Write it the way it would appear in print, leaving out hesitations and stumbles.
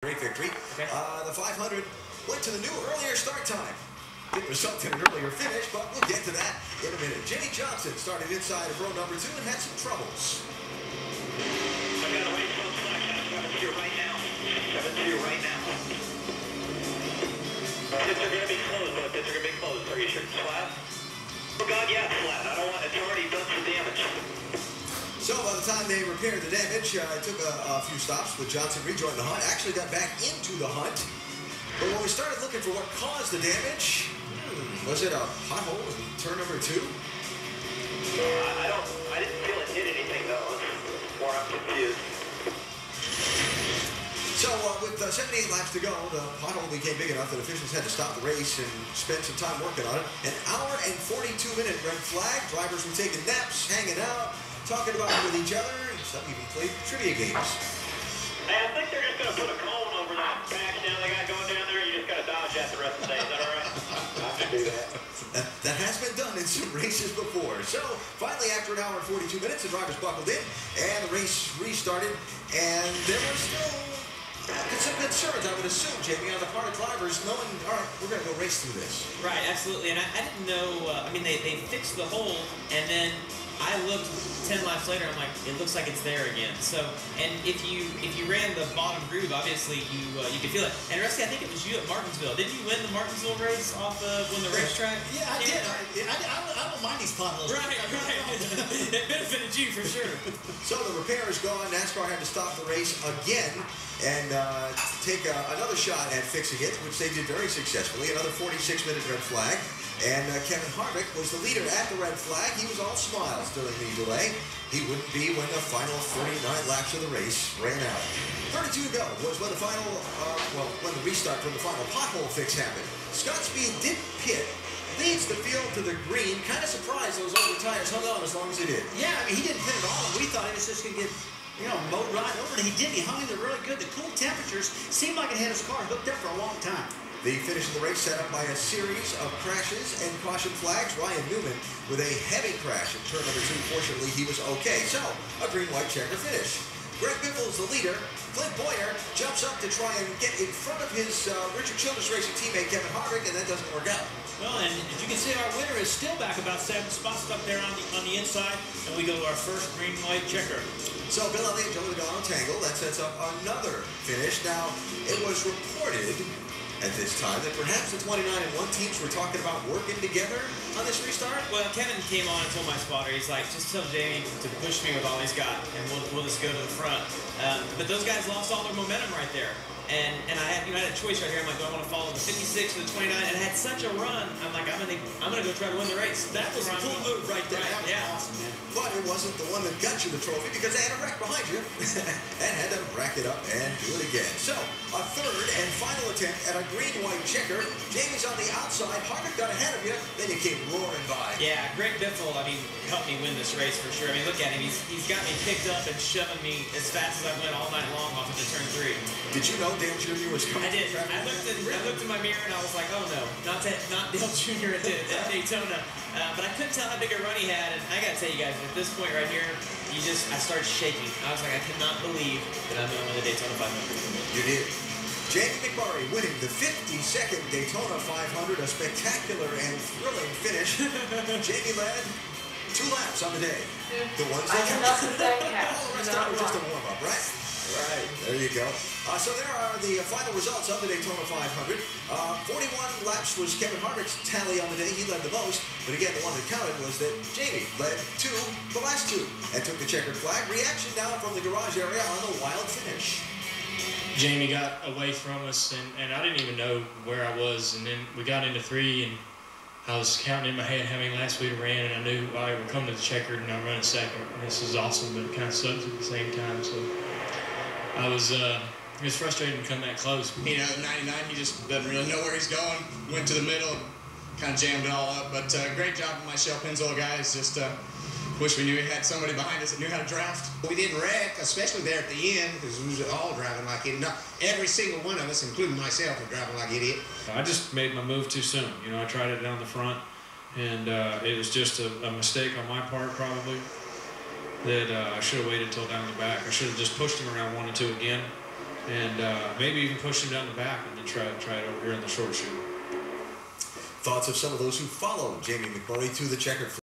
Great victory. Okay. The 500 went to the new earlier start time. Didn't result in an earlier finish, but we'll get to that in a minute. Jimmy Johnson started inside of row number 2 and had some troubles. I got a way close selection. 7-2 right now. 7-2 right now. Pits are going to be closed, but pits are going to be closed. Are you sure it's flat? Oh, God, yeah, it's flat. I don't want it. It's already done some damage. So by the time they repaired the damage, it took a few stops, but Johnson rejoined the hunt, actually got back into the hunt. But when we started looking for what caused the damage, was it a pothole in turn number 2? I didn't feel it hit anything, though. Or I'm confused. So with 78 laps to go, the pothole became big enough that officials had to stop the race and spend some time working on it. An hour and 42-minute red flag. Drivers were taking naps, hanging out, talking about it with each other, and some even played trivia games. Hey, I think they're just going to put a cone over that patch down they got going down there. You just got to dodge that the rest of the day. Is that all right? I can do that. That has been done in some races before. So finally, after an hour and 42 minutes, the drivers buckled in, and the race restarted. And there were still some concerns, I would assume, Jamie, on the part of drivers, knowing, all right, we're going to go race through this. Right, absolutely. And I didn't know, I mean, they fixed the hole, and then I looked 10 laps later, I'm like, it looks like it's there again. So, and if you ran the bottom groove, obviously you could feel it. And Rusty, I think it was you at Martinsville. Didn't you win the Martinsville race off when the racetrack? Yeah, I did. I don't mind these potholes. Right. It benefited you for sure. So the repair is gone. NASCAR had to stop the race again and take another shot at fixing it, which they did very successfully. Another 46-minute red flag. And Kevin Harvick was the leader at the red flag. He was all smiles during the delay. He wouldn't be when the final 39 laps of the race ran out. 32 to go was when the final, when the restart from the final pothole fix happened. Scott Speed didn't pit. Leads the field to the green. Kind of surprised those older tires hung on as long as they did. Yeah, I mean, he didn't pit at all. We thought he was just going to get, mowed right over. And he did. He hung in there really good. The cool temperatures seemed like it had his car hooked up for a long time. The finish of the race set up by a series of crashes and caution flags. Ryan Newman with a heavy crash in turn number 2. Fortunately, he was okay. So, a green-white checker finish. Greg Biffle is the leader. Clint Boyer jumps up to try and get in front of his Richard Childress Racing teammate Kevin Harvick, and that doesn't work out. Well, and as you can see, our winner is still back about 7 spots up there on the inside, and we go to our first green-white checker. So Bill Elliott and Joe Logano tangle. That sets up another finish. Now, it was reported at this time that perhaps the 29 and 1 teams were talking about working together on this restart? Well, Kevin came on and told my spotter, he's like, just tell Jamie to push me with all he's got, and we'll just go to the front. But those guys lost all their momentum right there. And I had, I had a choice right here. I'm like, do I want to follow the 56 or the 29? And I had such a run. I'm like, I'm gonna go try to win the race. That was a cool move right there. Right, that was awesome, man. But it wasn't the one that got you the trophy because they had a wreck behind you and had to rack it up and do it again. So, a third and final attempt at a green-white checker. Jamie's on the outside. Harvick got ahead of you. Then you came roaring by. Yeah, Greg Biffle, helped me win this race for sure. Look at him. He's got me picked up and shoving me as fast as I went all night long off of the turn 3. Did you know Dale Jr. was coming? I did. I looked in my mirror and I was like, oh no, not Dale Jr. at Daytona. But I couldn't tell how big a run he had, and I gotta tell you guys, at this point right here, I started shaking. I was like, I cannot believe that I'm gonna win the Daytona 500. You did. Jamie McMurray winning the 52nd Daytona 500, a spectacular and thrilling finish. Jamie led 2 laps on the day. The ones that cannot say all the rest of it was just a warm-up, right? Right, there you go. So there are the final results of the Daytona 500. 41 laps was Kevin Harvick's tally on the day. He led the most. But again, the one that counted was that Jamie led the last 2 and took the checkered flag. Reaction now from the garage area on the wild finish. Jamie got away from us, and I didn't even know where I was. And then we got into 3, and I was counting in my head how many laps we ran, and I knew, all right, we're coming to the checkered, and I'm running second. And this is awesome, but it kind of sucks at the same time. So I was it was frustrating to come that close. 99, he just doesn't really know where he's going. Went to the middle, kind of jammed it all up. But great job of my Shell Pennzoil guys. Just wish we knew we had somebody behind us that knew how to draft. We didn't wreck, especially there at the end, because we was all driving like it. Not every single one of us, including myself, was driving like idiot. I just made my move too soon. I tried it down the front, and it was just a mistake on my part, probably, that I should have waited till down the back. I should have just pushed him around 1 and 2 again, and maybe even push him down the back and then try it over here in the short shoot. Thoughts of some of those who follow Jamie McMurray to the checkered flag.